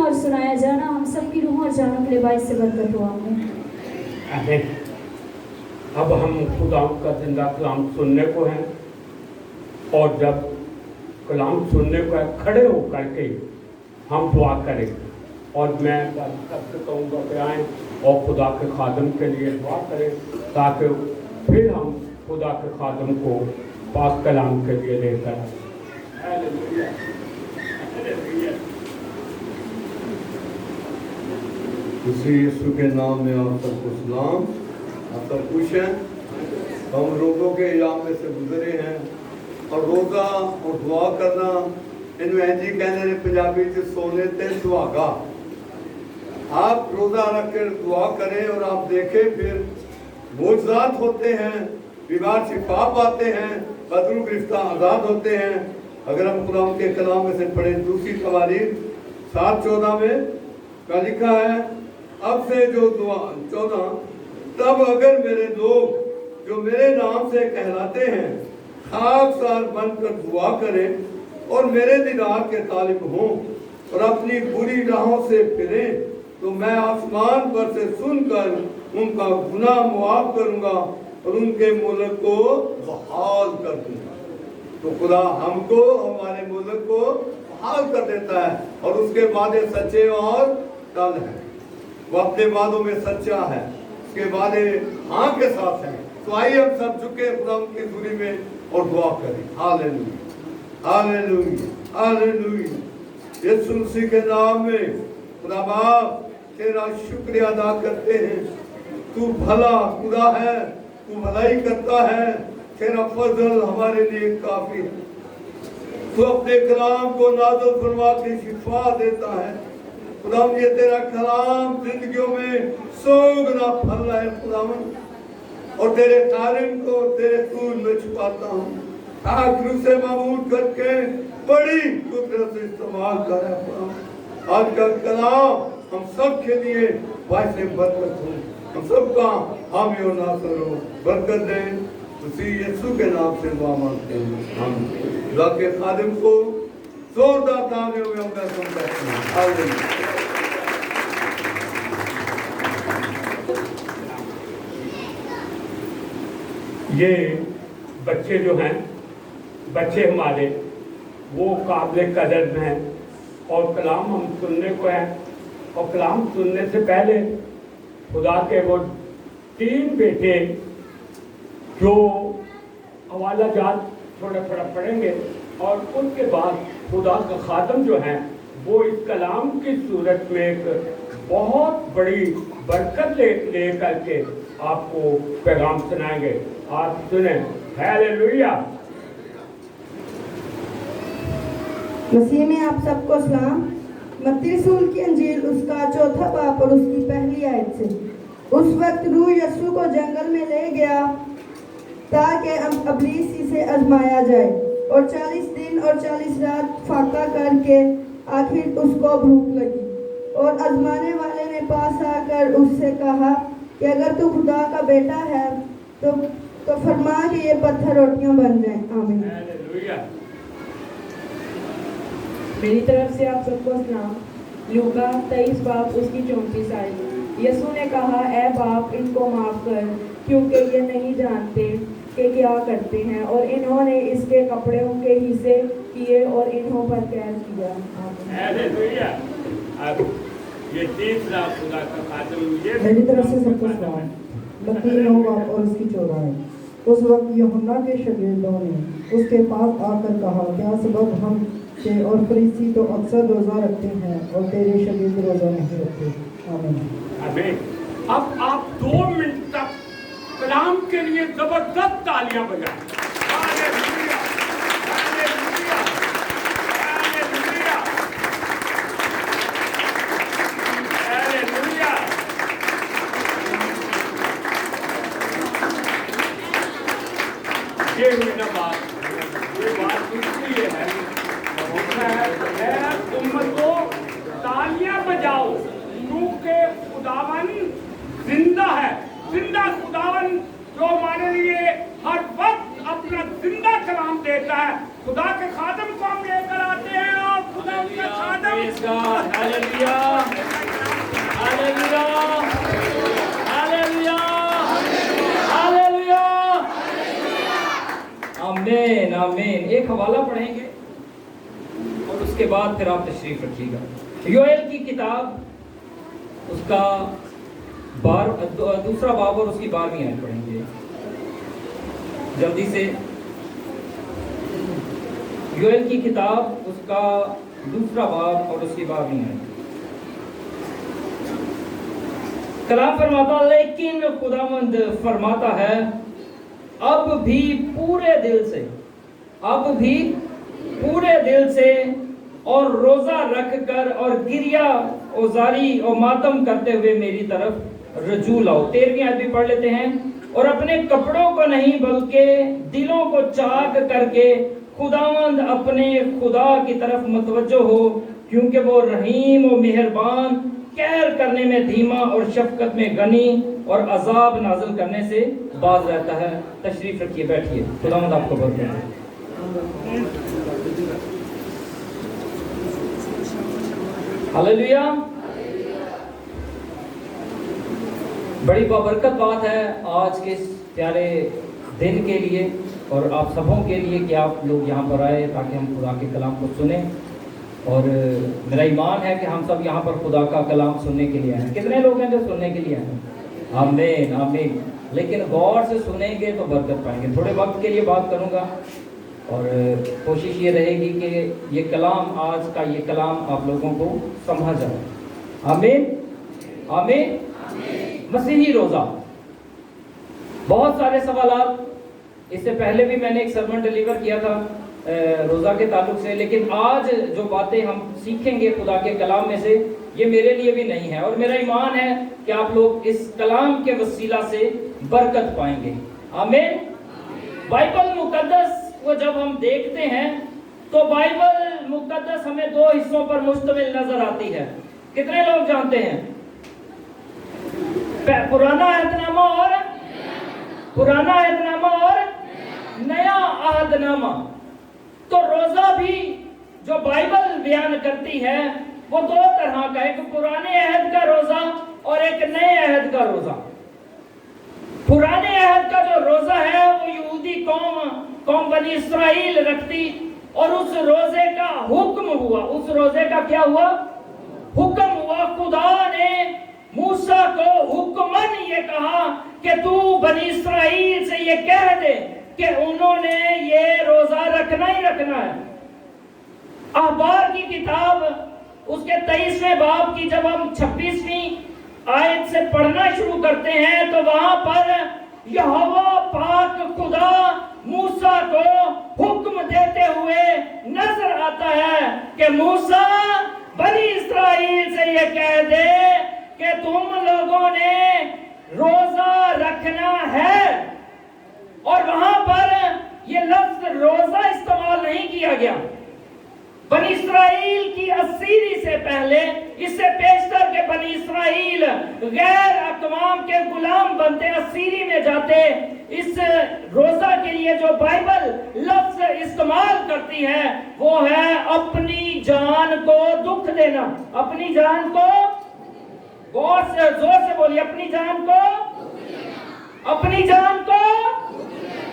और सुनाया जाना हम सब की रूहों और जानों के लिए बाइस से बरकत हो। आमीन। अब हम खुदा का जिंदा कलाम सुनने को हैं, और जब कलाम सुनने को है खड़े हो करके हम दुआ करें। और मैं सबसे कहूँगा कि आएँ और खुदा के खादम के लिए दुआ करें, ताकि फिर हम खुदा के खादम को पाक कलाम के लिए लेकर आए। Hallelujah, hallelujah. इसी यीशु के नाम में आप सबको सलाम। आप सब खुश हैं? हम रोज़ों के इलाम में से गुजरे हैं, और रोज़ा और दुआ करना इन्हें जी कहने ने पंजाबी च सोने ते सुहागा। आप रोज़ा रख कर दुआ करें और आप देखें फिर मोजज़ात होते हैं, बीमार शिफा पाते हैं, बदरू गिरफ्तार आज़ाद होते हैं। अगर हम खुदा के कलाम में से पढ़ें दूसरी तवारीख 7:14 में क्या लिखा है, अब से जो दुआ 14, तब अगर मेरे लोग जो मेरे नाम से कहलाते हैं खाकसार बनकर दुआ करें और मेरे दीदार के तालिब हों और अपनी बुरी राहों से फिरें, तो मैं आसमान पर से सुनकर उनका गुनाह मुआफ करूंगा और उनके मुल्क को बहाल कर दूंगा। तो खुदा हमको, हमारे मुल्क को बहाल कर देता है, और उसके वादे सच्चे और टल हैं। वो अपने वादों में सच्चा है, उसके वादे हाँ के साथ हैं। तो आइए हम सब झुके खुदा की दूरी में और दुआ करें। Hallelujah, hallelujah, hallelujah. Yeshu Masih के नाम में खुदा बाप तेरा शुक्रिया अदा करते हैं। तू भला खुदा है, तू भलाई करता है, तेरा फजल हमारे लिए काफी है। तू अपने कलाम को नाज़िल फरमा के शिफा देता है। खुदा ये तेरा कलाम जिंदगियों में 100 गुना फल रहा है खुदावन, और तेरे तारीम को तेरे तूल में छुपाता हूँ। आखिर से मामूद करके बड़ी कुदरत से इस्तेमाल कर रहा है। आज का कलाम हम सब के लिए बाइस बरकत हो, हम सबका हामी और नासर हो, बरकत दें। उसी यीशु के नाम से दुआ मांगते हैं हम। खुदा के खादिम को जोरदार तालियों में हम करते हैं। हालेलुया। ये बच्चे जो हैं, बच्चे हमारे वो काबिल कदर हैं, और कलाम हम सुनने को है। और कलाम सुनने से पहले खुदा के वो 3 बेटे जो हवाला जात थोड़ा थोड़ा पढ़ेंगे, और उसके बाद खुदा का खादम जो है वो इस कलाम की सूरत में एक बहुत बड़ी बरकत ले करके आपको पैगाम सुनाएंगे। आप सुने। हालेलुया। मसीह में आप सबको सलाम। मत्ती रसूल की अंजील उसका 4 बाब और उसकी पहली आयत से। उस वक्त रूह यीशु को जंगल में ले गया ताकि इब्लीस से आजमाया जाए, और 40 दिन और 40 रात फाका करके आखिर उसको भूख लगी, और आजमाने वाले ने पास आकर उससे कहा कि अगर तू खुदा का बेटा है तो फरमा कि ये पत्थर रोटियां बन जाएं। आमीन। मेरी तरफ से आप सबको सलाम। लूका 23 बाब उसकी 34 आयत। यीशु ने कहा, ऐ बाप इनको माफ कर, क्योंकि ये नहीं जानते कि क्या करते हैं। और इन्होंने इसके कपड़े उनके हिस्से किए और इन्हों पर कैद किया। ये तीसरा खुदा का खादम। मेरी तरफ से सबको सलाम। मत्ती 9 बाब और उसकी 14 आयत। उस वक्त यूहन्ना के शागिर्दों ने उसके पास आकर कहा, क्या सबब हम के और फरीसी तो अक्सर रोज़ा रखते हैं और तेरे शागिर्द रोज़ा नहीं रखते। आमीन। आमीन। अब आप 2 मिनट तक कलाम के लिए जबरदस्त तालियां बजाएं। Hallelujah, hallelujah, hallelujah, hallelujah. ये हुई ना बात, ये बात इसलिए है उम्मतों तालियां बजाओ, क्योंकि खुदावन जिंदा है। जिंदा खुदावन जो हमारे लिए हर वक्त अपना जिंदा कलाम देता है। खुदा के खादम को हम लेकर आते हैं और खुदा Praise God. Hallelujah. Hallelujah. Hallelujah. Hallelujah. आमीन आमीन। एक हवाला पढ़ेंगे और उसके बाद फिर आप तशरीफ रखिएगा। योएल की किताब उसका दूसरा बाब और उसकी 12वीं आयत पढ़ेंगे जल्दी से। योएल की किताब उसका दूसरा बाब और उसकी 12वीं आयत। कलाम फरमाता, लेकिन खुदावंद फरमाता है अब भी पूरे दिल से और रोजा रख कर और गिरिया औजारी और मातम करते हुए मेरी तरफ रजू लाओ। 13वीं आयत भी पढ़ लेते हैं। और अपने कपड़ों को नहीं बल्कि दिलों को चाक करके खुदावंद अपने खुदा की तरफ मतवज्जो हो, क्योंकि वो रहीम और मेहरबान, कहर करने में धीमा और शफकत में गनी और अजाब नाज़िल करने से बाज रहता है। तशरीफ रखिए, बैठिए, खुदावंद आपको बरकत दे। हालेलुया। बड़ी बाबरकत बात है आज के इस प्यारे दिन के लिए और आप सबों के लिए कि आप लोग यहाँ पर आए ताकि हम खुदा के कलाम को सुने। और मेरा ईमान है कि हम सब यहाँ पर खुदा का कलाम सुनने के लिए आए हैं। कितने लोग हैं जो सुनने के लिए आए हैं? आमीन आमीन। लेकिन गौर से सुनेंगे तो बरकत पाएंगे। थोड़े वक्त के लिए बात करूँगा और कोशिश ये रहेगी कि ये कलाम, आज का ये कलाम आप लोगों को समझ जाए। आमीन आमीन। मसीही रोज़ा, बहुत सारे सवालात, इससे पहले भी मैंने एक सरमन डिलीवर किया था रोज़ा के ताल्लुक से, लेकिन आज जो बातें हम सीखेंगे खुदा के कलाम में से, ये मेरे लिए भी नहीं है और मेरा ईमान है कि आप लोग इस कलाम के वसीला से बरकत पाएंगे। आमीन। बाइबल मुकद्दस को जब हम देखते हैं तो बाइबल मुकद्दस हमें 2 हिस्सों पर मुश्तमिल नजर आती है। कितने लोग जानते हैं? पुराना अहदनामा और नया अहदनामा। तो रोजा भी जो बाइबल बयान करती है वो 2 तरह का, एक पुराने अहद का रोजा और एक नए अहद का रोजा। पुराने अहद का जो रोजा है वो यहूदी कौम बनी इस्राइल रखती और उस रोजे का हुक्म हुआ। उस रोजे का क्या हुआ? हुक्म हुआ। खुदा ने मूसा को हुक्मन ये कहा कि तू बनी इस्राइल से ये कह दे कि उन्होंने ये रोजा रखना ही रखना है। अहबार की किताब उसके 23वें बाब की जब हम 26वीं आयत से पढ़ना शुरू करते हैं तो वहां पर यहोवा पाक खुदा मूसा को हुक्म देते हुए नजर आता है कि मूसा बनी इस्राइल से ये कह दे कि तुम लोगों ने रोजा रखना है। और वहां पर ये लफ्ज रोजा इस्तेमाल नहीं किया गया। बनी इस्राइल की असीरी से पहले, इससे पेशतर के बनी इस्राइल गैर अक़वाम के गुलाम बनते, असीरी में जाते। इस रोजा के लिए जो बाइबल लफ्ज इस्तेमाल करती है वो है अपनी जान को दुख देना। अपनी जान को, गौर से जोर से बोलिए, अपनी जान को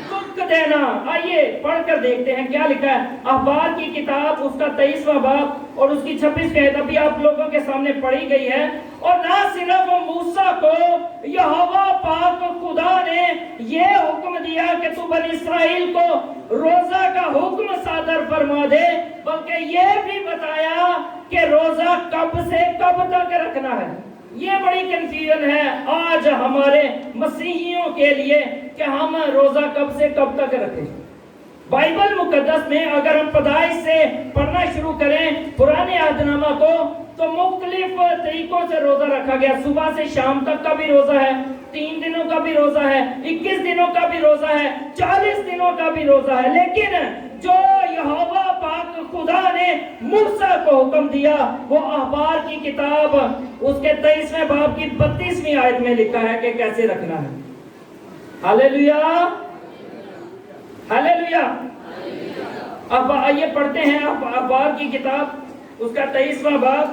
दुख देना। आइए पढ़कर देखते हैं क्या लिखा है। अहबार की किताब उसका 23वां बाब और उसकी 26वीं आयत अभी आप लोगों के सामने पढ़ी गई है। और ना सिर्फ मूसा को यहोवा पाक खुदा ने ये हुक्म दिया कि तू बनी इस्राइल को रोजा का हुक्म सादर फरमा दे, बल्कि ये भी बताया कि रोजा कब से कब तक रखना है। ये बड़ी कंफ्यूजन है आज हमारे मसीहियों के लिए कि हम रोजा कब से कब तक रखें। बाइबल मुकद्दस में अगर हम पैदाइश से पढ़ना शुरू करें पुराने अहदनामा को तो मुख्तलिफ तरीकों से रोजा रखा गया। सुबह से शाम तक का भी रोजा है, 3 दिनों का भी रोजा है, 21 दिनों का भी रोजा है, 40 दिनों का भी रोजा है। लेकिन जो यहोवा पाक खुदा ने मूसा को हुक्म दिया वो अहबार की किताब उसके 23वें बाब की 32वीं आयत में लिखा है कि कैसे रखना है। Hallelujah hallelujah. अब आइए पढ़ते हैं अहबार की किताब اس کا 23واں باب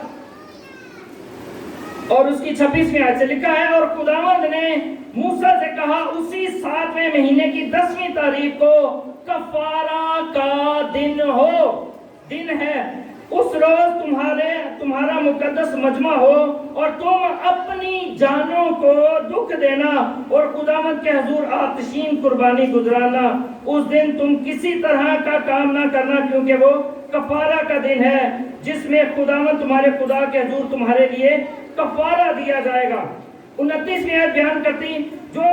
اور اس کی 26ویں آیت سے لکھا ہے، اور خداوند نے موسیٰ سے کہا اسی 7ویں مہینے کی 10ویں تاریخ کو کفارہ کا دن ہے، اس روز تمہارا مقدس مجمع ہو اور تم اپنی جانوں کو دکھ دینا اور خداوند کے حضور آتشین قربانی گزرانا۔ اس دن تم کسی طرح کا کام نہ کرنا، کیونکہ وہ کفارہ کا دن ہے جس میں خداوند تمہارے خدا کے حضور تمہارے لیے کفارہ دیا جائے گا۔ 29ویں آیت بیان کرتی، جو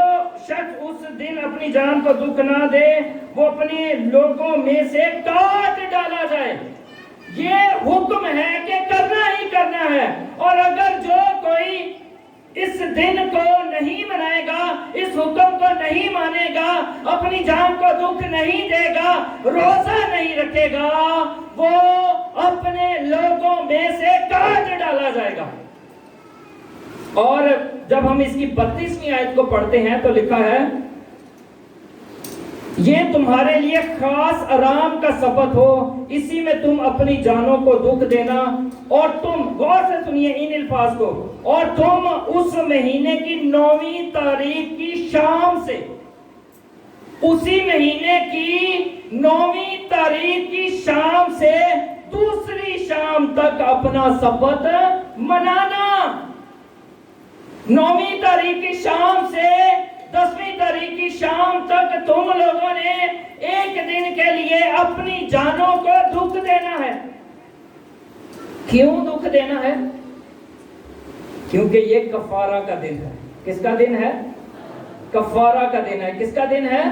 شخص اس دن اپنی جان کو دکھ نہ دے وہ اپنے لوگوں میں سے کاٹ ڈالا جائے۔ یہ حکم ہے کہ کرنا ہی کرنا ہے، اور اگر جو کوئی اس دن کو نہیں منائے گا، اس حکم کو نہیں مانے گا، اپنی جان کو دکھ نہیں دے گا، روزہ نہیں رکھے گا، وہ اپنے لوگوں میں سے کاٹ ڈالا جائے گا۔ اور جب ہم اس کی 32ویں آیت کو پڑھتے ہیں تو لکھا ہے، یہ تمہارے لیے خاص آرام کا سبت ہو، اسی میں تم اپنی جانوں کو دکھ دینا، اور تم غور سے سنیے ان الفاظ کو، اور تم اس مہینے کی 9ویں تاریخ کی شام سے، اسی مہینے کی 9ویں تاریخ کی شام سے دوسری شام تک اپنا سبت منانا۔ 9ویں تاریخ کی شام سے 10ویں تاریخ کی شام تک تم لوگوں نے ایک دن کے لیے اپنی جانوں کو دکھ دینا ہے۔ کیوں دکھ دینا ہے؟ کیونکہ یہ کفارہ کا دن ہے۔ کس کا دن ہے؟ کفارہ کا دن ہے۔ کس کا دن ہے؟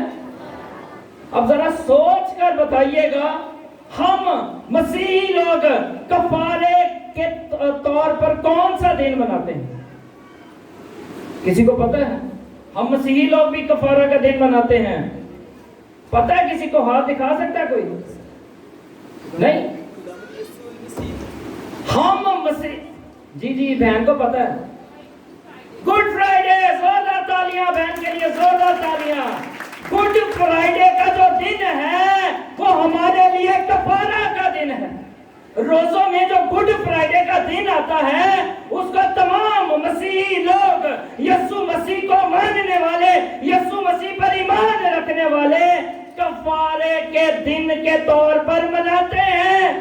اب ذرا سوچ کر بتائیے گا، ہم مسیحی لوگ کفارے کے طور پر کون سا دن مناتے ہیں؟ کسی کو پتہ ہے؟ ہم مسیحی لوگ بھی کفارہ کا دن مناتے ہیں۔ پتہ ہے کسی کو؟ ہاتھ دکھا سکتا ہے کوئی؟ نہیں؟ ہم مسیح جی بہن کو پتہ ہے۔ گڈ فرائیڈے، زوردار تالیاں بہن کے لیے، زوردار تالیاں۔ گڈ فرائیڈے کا جو دن ہے وہ ہمارے لیے کفارہ کا دن ہے۔ روزوں میں جو گڈ فرائیڈے کا دن آتا ہے اس کو تمام مسیحی لوگ، یسوع مسیح کو ماننے والے، یسوع مسیح پر ایمان رکھنے والے کفارے کے دن کے طور پر مناتے ہیں۔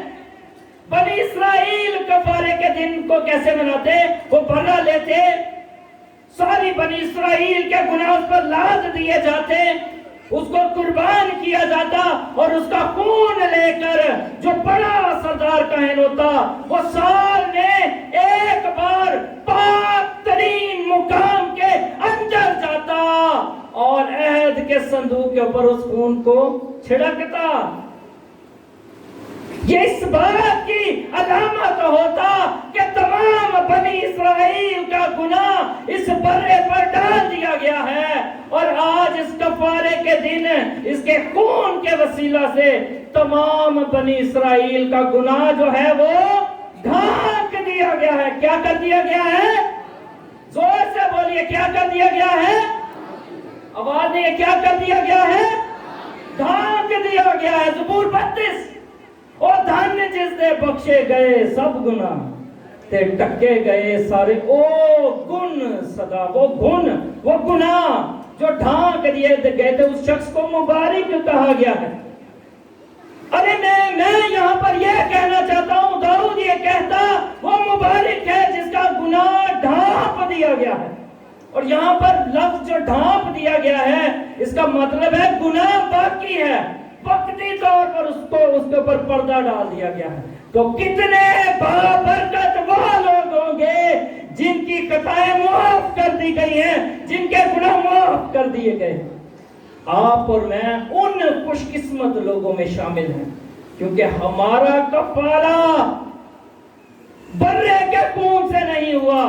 بنی اسرائیل کفارے کے دن کو کیسے مناتے؟ وہ بھرا لیتے، ساری بنی اسرائیل کے گناہ اس پر لاد دیے جاتے، اس کو قربان کیا جاتا، اور اس کا خون لے کر جو بڑا سردار کاہن ہوتا وہ سال میں ایک بار پاک ترین مقام کے اندر جاتا اور عہد کے صندوق کے اوپر اس خون کو چھڑکتا۔ یہ اس بات کی علامت ہوتا کہ تمام بنی اسرائیل کا گناہ اس برے پر ڈال دیا گیا ہے، اور آج اس کفارے کے دن اس کے خون کے وسیلہ سے تمام بنی اسرائیل کا گناہ جو ہے وہ ڈھانک دیا گیا ہے۔ کیا کر دیا گیا ہے؟ زور سے بولیے، کیا کر دیا گیا ہے؟ آواز نہیں ہے، کیا کر دیا گیا ہے؟ ڈھانک دیا گیا ہے۔ زبور 32، او دھن جس دے بخشے گئے سب گناہ تے ٹکے گئے سارے، او گن صدا، وہ گناہ جو ڈھانک دیے گئے تھے اس شخص کو مبارک کہا گیا ہے۔ ارے میں یہاں پر یہ کہنا چاہتا ہوں، داؤد یہ کہتا وہ مبارک ہے جس کا گناہ ڈھانپ دیا گیا ہے، اور یہاں پر لفظ جو ڈھانپ دیا گیا ہے اس کا مطلب ہے گناہ باقی ہے، وقتی طور پر اس کے اوپر پردہ ڈال دیا گیا ہے۔ تو کتنے بابرکت وہ لوگ ہوں گے جن کی خطائیں معاف کر دی گئی ہیں، جن کے گناہ معاف کر دیے گئے۔ آپ اور میں ان خوش قسمت لوگوں میں شامل ہیں، کیونکہ ہمارا کفارہ برے کے خون سے نہیں ہوا،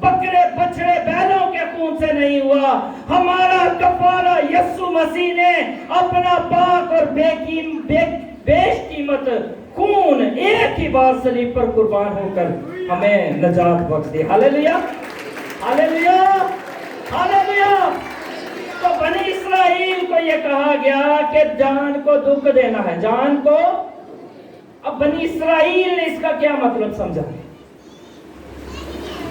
بکرے بچڑے بیلوں کے خون سے نہیں ہوا، ہمارا کفارہ یسوع مسیح نے اپنا پاک اور بیش قیمت خون ایک ہی بار صلیب پر قربان ہو کر ہمیں نجات بخش دی۔ ہاللیلویا، ہاللیلویا، ہاللیلویا۔ تو بنی اسرائیل کو یہ کہا گیا کہ جان کو دکھ دینا ہے، جان کو۔ अब बनी इसराइल ने इसका क्या मतलब समझा?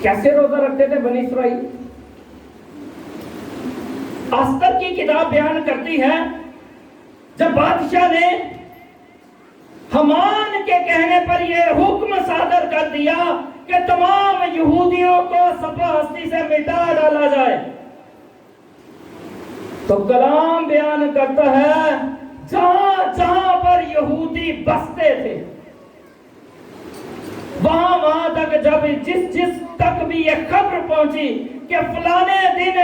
कैसे रोजा रखते थे बनी इसराइल? अस्तर की किताब बयान करती है, जब बादशाह ने हमान के कहने पर यह हुक्म सादर कर दिया कि तमाम यहूदियों को सफा हस्ती से मिटा डाला जाए, तो कलाम बयान करता है जहां जहां पर यहूदी बसते थे वहां वहां तक, जब जिस तक भी यह खबर पहुंची कि फलाने दिन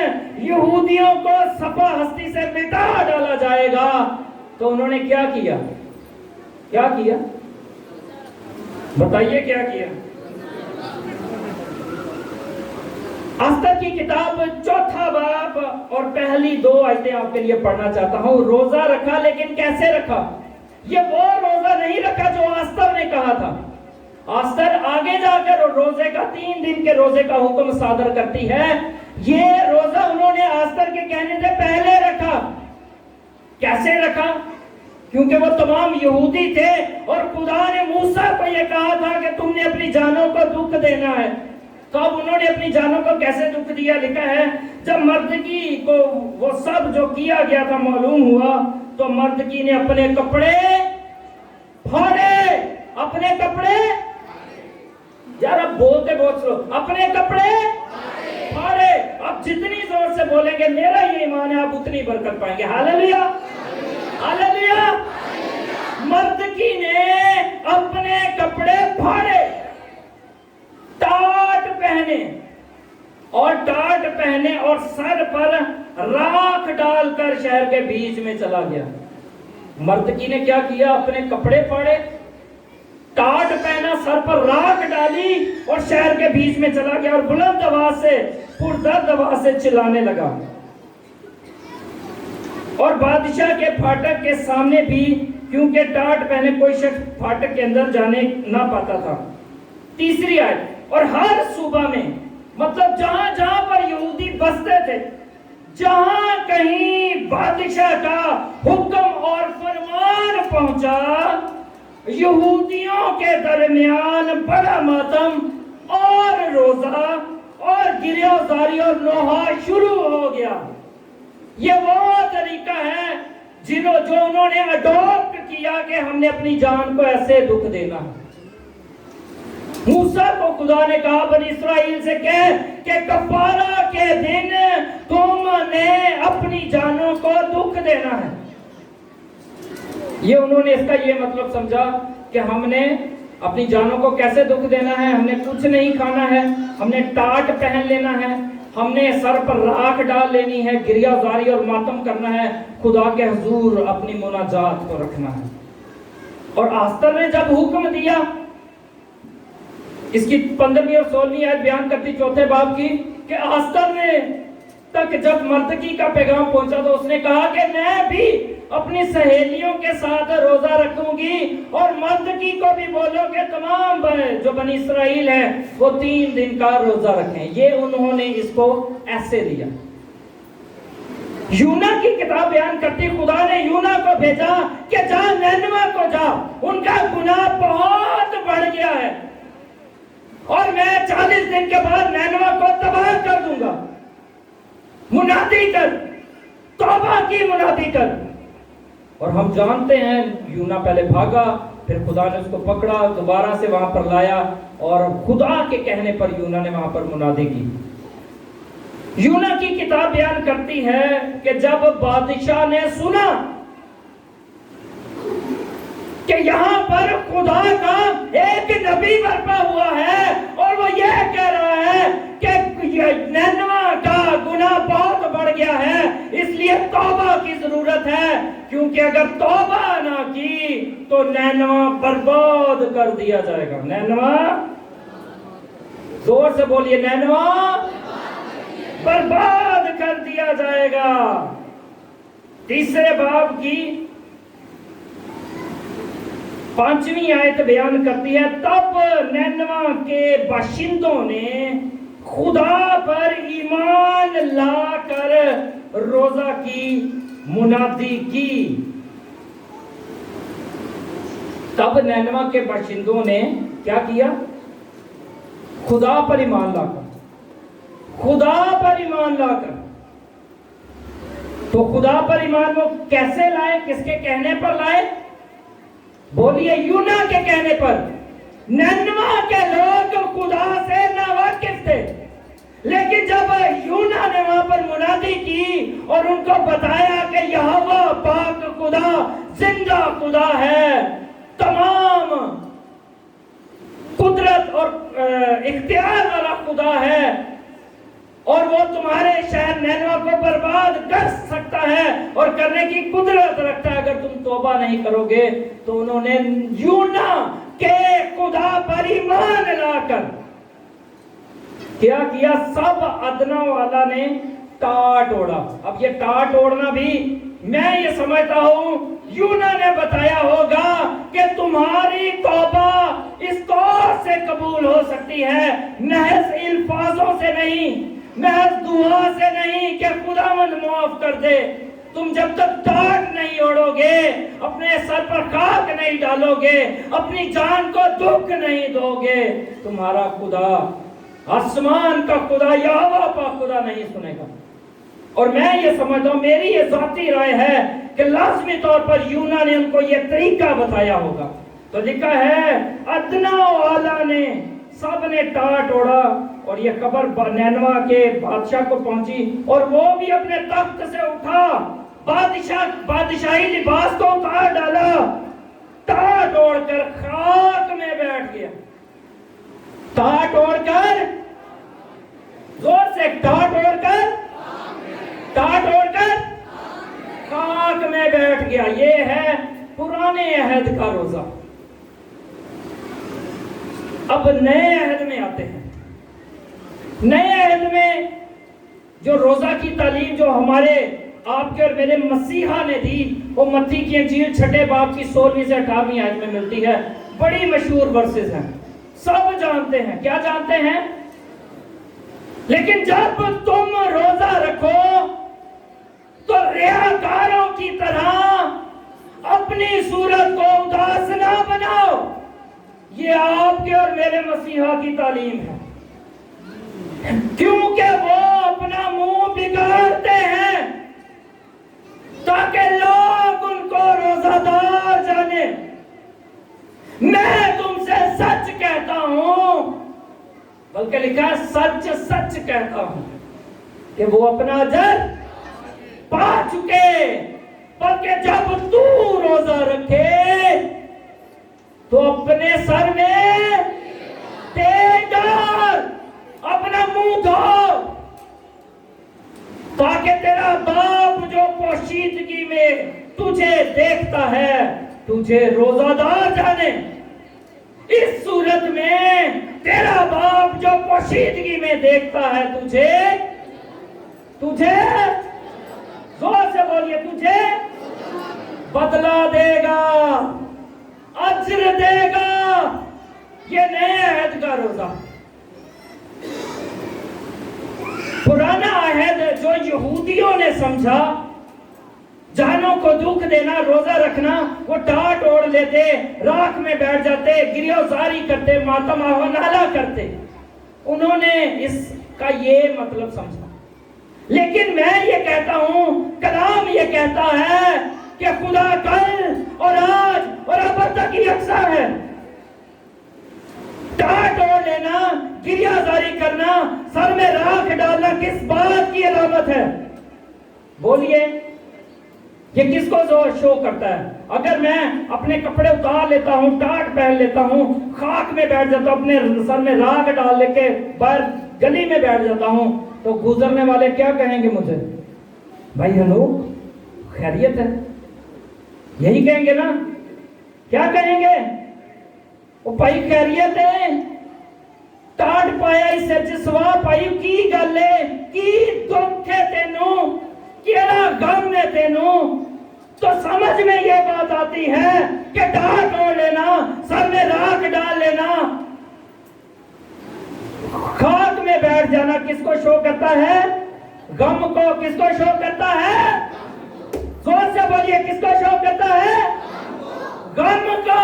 यहूदियों को सफा हस्ती से मिटा डाला जाएगा, तो उन्होंने क्या किया? क्या किया? बताइए क्या किया? अस्तर की किताब 4 बाब और पहली 2 आयतें आपके लिए पढ़ना चाहता हूं। रोजा रखा, लेकिन कैसे रखा? ये वो रोजा नहीं रखा जो अस्तर ने कहा था। अस्तर आगे जाकर रोजे का 3 दिन के रोजे का हुक्म सादर करती है। ये रोजा उन्होंने अस्तर के कहने से पहले रखा। कैसे रखा? क्योंकि वो तमाम यहूदी थे और खुदा ने मूसा को ये कहा था कि तुमने अपनी जानों को दुख देना है। तो अब उन्होंने अपनी जानों को कैसे दुख दिया? लिखा है जब मर्दकी को वो सब जो किया गया था मालूम हुआ, तो मर्दकी ने अपने कपड़े फाड़े। अपने कपड़े, यार अब बोलते बहुत स्लो, अपने कपड़े फाड़े। अब जितनी जोर से बोलेंगे मेरा ये ईमान है, आप उतनी बरकत पाएंगे। Hallelujah, hallelujah. मर्दकी ने अपने कपड़े फाड़े, टाट पहने और सर पर राख डालकर शहर के बीच में चला गया। मर्दकी ने क्या किया? अपने कपड़े फाड़े, टाट पहना, सर पर राख डाली और शहर के बीच में चला गया और बुलंद आवाज से, पुरदर्द आवाज से चिल्लाने लगा। और बादशाह के फाटक के सामने भी, क्योंकि टाट पहने कोई शख्स फाटक के अंदर जाने ना पाता था। 3री आयत, और हर सूबा में, मतलब जहां जहां पर यहूदी बसते थे, जहां कहीं बादशाह का हुक्म और फरमान पहुंचा, यहूदियों के दरमियान बड़ा मातम और रोजा और गिरफ्तारी और नोहा शुरू हो गया। ये वो तरीका है जो उन्होंने अडॉप्ट किया कि हमने अपनी जान को ऐसे दुख देना। मूसा को खुदा ने कहा बनी इसराइल से कह कि कफारा के दिन तुमने अपनी जानों को दुख देना है। ये उन्होंने इसका ये मतलब समझा कि हमने अपनी जानों को कैसे दुख देना है। हमने कुछ नहीं खाना है, हमने टाट पहन लेना है, हमने सर पर राख डाल लेनी है, गिरियाजारी और मातम करना है, खुदा के हुजूर अपनी मुनाजात को रखना है। और आस्तर ने जब हुक्म दिया, इसकी 15वीं और 16वीं आयत बयान करती 4 बाब की, कि आस्तर ने तक जब मर्दकी का पैगाम पहुंचा तो उसने कहा कि मैं भी अपनी सहेलियों के साथ रोजा रखूंगी और मर्दकी को भी बोलो कि तमाम जो बनी इसराइल है वो 3 दिन का रोजा रखें। ये उन्होंने इसको ऐसे दिया। यूना की किताब बयान करती, खुदा ने यूना को भेजा कि जा नैनवा को जा, उनका गुनाह बहुत बढ़ गया है और मैं 40 दिन के बाद नैनवा को तबाह कर दूंगा। मुनादी कर, तौबा की मुनादी कर। और हम जानते हैं यूना पहले भागा, फिर खुदा ने उसको पकड़ा, दोबारा से वहां पर लाया और खुदा के कहने पर यूना ने वहां पर मुनादी की। यूना की किताब बयान करती है कि जब बादशाह ने सुना कि यहाँ पर खुदा का एक नबी बर्पा हुआ है और वो ये कह रहा है कि नैनवा का गुनाह बहुत बढ़ गया है, इसलिए तौबा की जरूरत है, क्योंकि अगर तौबा ना की तो नैनवा बर्बाद कर दिया जाएगा। नैनवा, जोर से बोलिए, नैनवा बर्बाद कर दिया जाएगा। 3 बाब की 5वीं आयत बयान करती है, तब नैनवा के बाशिंदों ने खुदा पर ईमान लाकर रोजा की मुनादी की। तब नैनवा के बाशिंदों ने क्या किया? खुदा पर ईमान लाकर तो खुदा पर ईमान वो कैसे लाए? किसके कहने पर लाए? बोलिए, यूना के कहने पर। नैनवा के लोग खुदा से नावाकिफ थे, लेकिन जब यूना ने वहां पर मुनादी की और उनको बताया कि यहोवा पाक खुदा जिंदा खुदा है, तमाम कुदरत और इख्तियार वाला खुदा है और वो तुम्हारे शहर नैनवा को बर्बाद कर सकता है और करने की कुदरत रखता है अगर तुम तौबा नहीं करोगे, तो उन्होंने यूना के खुदा पर ईमान लाकर क्या किया? सब अदना वाला ने टाट ओढ़ा। अब ये टाट ओढ़ना भी मैं ये समझता हूं यूना ने बताया होगा कि तुम्हारी तौबा इस तौर से कबूल हो सकती है, महज अल्फाजों से नहीं, महज दुआ से नहीं कि खुदावंद माफ कर दे। तुम जब तक टाट नहीं ओढ़ोगे, अपने सर पर खाक नहीं डालोगे, अपनी जान को दुख नहीं दोगे, तुम्हारा खुदा, आसमान का खुदा, यहोवा पाक खुदा नहीं सुनेगा। और मैं ये समझता हूं, मेरी ये ज़ाती राय है कि लाज़मी तौर पर यूना ने उनको ये तरीका बताया होगा। तो लिखा है अदना वाला ने, सब ने टाट ओढ़ा और ये खबर नैनवा के बादशाह को पहुंची और वो भी अपने तख्त से उठा, बादशाही लिबास को उतार डाला, टाट ओढ़कर खाक में बैठ गया। टाट ओढ़कर, जोर से, टाट ओढ़कर खाक में बैठ गया। ये है पुराने अहद का रोजा। अब नए अहद में आते हैं। नए अहद में जो रोजा की तालीम जो हमारे आपके और मेरे मसीहा ने दी, वो मत्ती की इंजील 6 बाब की 16वीं से 18वीं आयत में मिलती है। बड़ी मशहूर वर्सेस हैं, सब जानते हैं। क्या जानते हैं? लेकिन जब तुम रोजा रखो तो रियाकारों की तरह अपनी सूरत को उदास ना बनाओ। ये आपके और मेरे मसीहा की तालीम है, क्योंकि वो अपना मुंह बिगाड़ते हैं ताकि लोग उनको रोजादार जाने। मैं तुमसे सच कहता हूं, बल्कि लिखा है सच सच कहता हूं कि वो अपना अजर पा चुके। बल्कि जब तू रोजा रखे तो अपने सर में तेल डाल, अपना मुंह धो, ताकि तेरा बाप जो पोशीदगी में तुझे देखता है तुझे रोजादार जाने। इस सूरत में तेरा बाप जो पोशीदगी में देखता है तुझे जोर से बोलिए, तुझे बदला देगा, अज्र देगा। ये नए अहद का रोजा। पुराना अहद जो यहूदियों ने समझा, जानों को दुख देना, रोजा रखना, वो टाट ओढ़ लेते, राख में बैठ जाते, गिरियोजारी करते, मातम नाला करते। उन्होंने इसका ये मतलब समझा। लेकिन मैं ये कहता हूं, कलाम ये कहता है कि खुदा कल और आज और अब तक यकसा है। टाट ओढ़ लेना, गिरियाजारी करना, सर में राख डालना किस बात की अलामत है? बोलिए, ये किसको शो करता है? अगर मैं अपने कपड़े उतार लेता हूं, टाट पहन लेता हूं, खाक में बैठ जाता हूं, अपने सर में राख डाल लेके बाहर गली में बैठ जाता हूं, तो गुजरने वाले क्या कहेंगे मुझे? भाई हेलो, खैरियत है? यही कहेंगे ना? क्या कहेंगे? वो भाई खैरियत है, टाट पाया इस जसवा पाई की गल है, की दुख है तेनू, केड़ा गम है तेनू। तो समझ में ये बात आती है कि टाट ओढ़ लेना, सर में राख डाल लेना, खाक में बैठ जाना किसको शो करता है? गम को। किसको शो करता है? जोर से बोलिए, किसको शो करता है? गम को।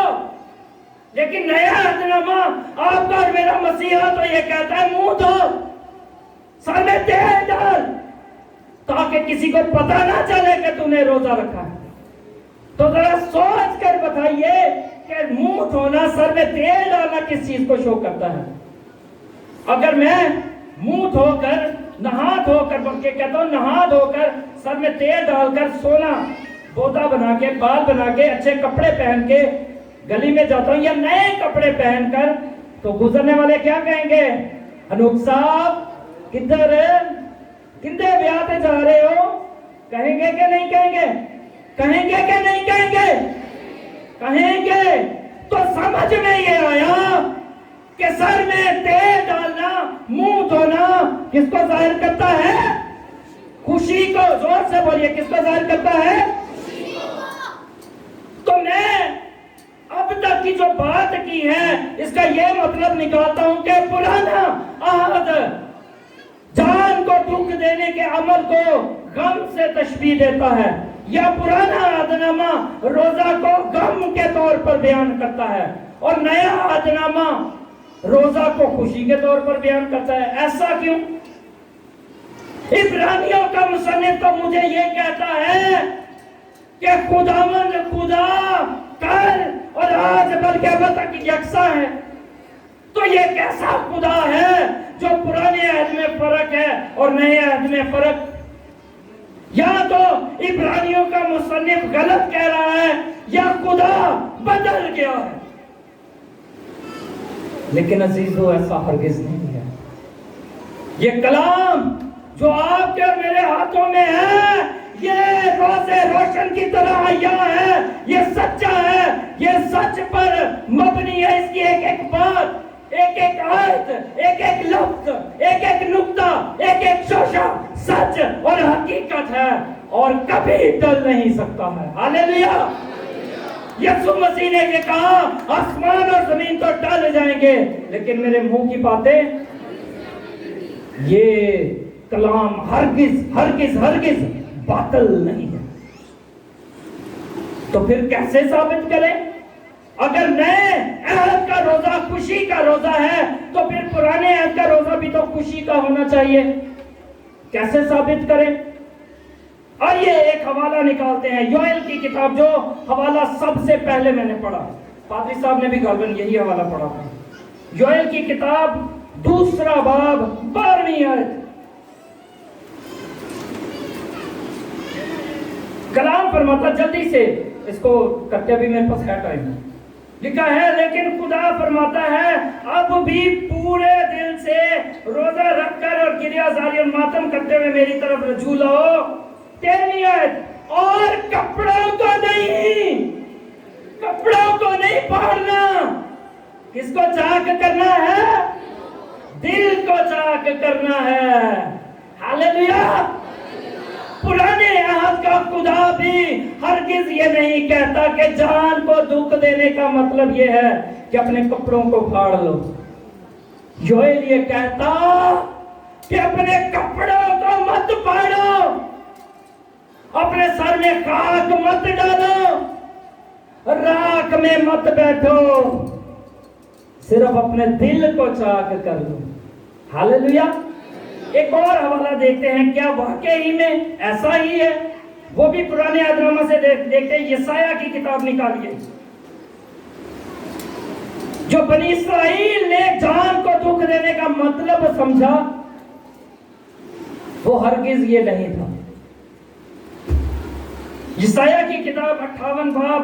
लेकिन नया अहदनामा आपका और मेरा मसीहा तो ये कहता है मुंह धो, सर में तेल डाल, ताकि किसी को पता ना चले कि तूने रोजा रखा है। तो जरा सोच कर बताइए कि मुंह धोना, सर में तेल डालना किस चीज को शो करता है? अगर मैं मुंह धोकर, नहा धोकर, बल्कि कहता हूं नहा धोकर सर में तेल डालकर सोना, बोदा बना के, बाल बना के, अच्छे कपड़े पहन के गली में जाता हूं या नए कपड़े पहनकर, तो गुजरने वाले क्या कहेंगे? अनूप साहब किधर किंदे ब्याह पे जा रहे हो? कहेंगे कि नहीं कहेंगे? कहेंगे कि नहीं कहेंगे? कहेंगे। तो समझ में ये आया कि सर में तेल डालना, मुंह धोना किसको जाहिर करता है? खुशी को। जोर से बोलिए, किसको जाहिर करता है? तो मैं अब तक की जो बात की है इसका ये मतलब निकालता हूं कि पुराना अहद जान को दुख देने के अमल को गम से तशबीह देता है, या पुराना अहदनामा रोजा को गम के तौर पर बयान करता है, और नया अहदनामा रोजा को खुशी के तौर पर बयान करता है। ऐसा क्यों? इब्रानियों का मुसन्निफ तो मुझे ये कहता है कि खुदावंद खुदा कल और आज बल्कि अब तक यकसा है। तो ये कैसा खुदा है जो पुराने अहद में फर्क है और नए अहद में फर्क? या तो इब्रानियों का मुसन्निफ गलत कह रहा है या खुदा बदल गया है। लेकिन अजीजों, ऐसा हरगिज नहीं है। ये कलाम जो आपके और मेरे हाथों में है, ये रोज़े रोशन की तरह हया है, ये सच्चा है, ये सच पर मबनी है। इसकी एक एक बात, एक एक आयत, एक एक लफ्ज, एक एक नुक्ता, एक एक शोशा सच और हकीकत है और कभी टल नहीं सकता है। हालेलुया। यीशु मसीह ने ये कहा, आसमान और जमीन तो टल जाएंगे लेकिन मेरे मुंह की बातें, ये कलाम हरगिज हरगिज हरगिज बातिल नहीं है। तो फिर कैसे साबित करें? अगर नए अहद का रोजा खुशी का रोजा है तो फिर पुराने अहद का रोजा भी तो खुशी का होना चाहिए। कैसे साबित करें? आइए एक हवाला निकालते हैं, योएल की किताब, जो हवाला सबसे पहले मैंने पढ़ा, पादरी साहब ने भी गालबन यही हवाला पढ़ा था। योएल की किताब 2 बाब 12वीं आयत। कलाम फरमाता, जल्दी से इसको करते, अभी मेरे पास है टाइम, लिखा है, लेकिन खुदा फरमाता है अब भी पूरे दिल से रोजा रखकर और गिरियाजारी और मातम करते हुए मेरी तरफ रजू लाओ। 13वीं आयत, और कपड़ों को नहीं फाड़ना। किसको चाक करना है? दिल को चाक करना है। हालेलुया। पुराने अहद का खुदा भी हरगिज ये नहीं कहता कि जान को दुख देने का मतलब ये है कि अपने कपड़ों को फाड़ लो। योएल ये कहता कि अपने कपड़ों को मत फाड़ो, अपने सर में खाक मत डालो, राख में मत बैठो, सिर्फ अपने दिल को चाक कर लो। हालेलुया। एक और हवाला देखते हैं, क्या वाकई में ऐसा ही है? वो भी पुराने अहदनामा से देखते हैं। यशायाह की किताब निकालिए। जो बनी इस्राइल ने जान को दुख देने का मतलब समझा, वो हरगिज ये नहीं था। यशायाह की किताब 58 बाब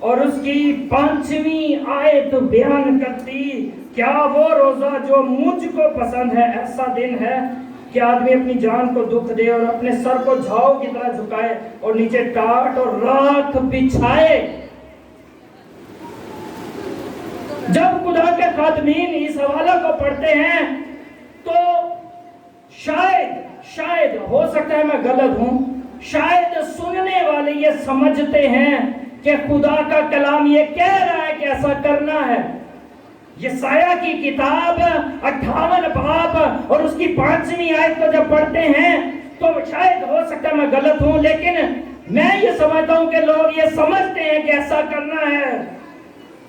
और उसकी 5वीं आयत बयान करती, क्या वो रोजा जो मुझको पसंद है ऐसा दिन है कि आदमी अपनी जान को दुख दे और अपने सर को झाव की तरह झुकाए और नीचे टाट और राख बिछाए। जब खुदा के खादमीन इस हवाला को पढ़ते हैं तो शायद हो सकता है मैं गलत हूं, शायद सुनने वाले ये समझते हैं कि खुदा का कलाम ये कह रहा है कि ऐसा करना है। यशायाह की किताब 58 बाब और उसकी 5वीं आयत को जब पढ़ते हैं तो शायद हो सकता है मैं गलत हूं, लेकिन मैं ये समझता हूं कि लोग ये समझते हैं कि ऐसा करना है।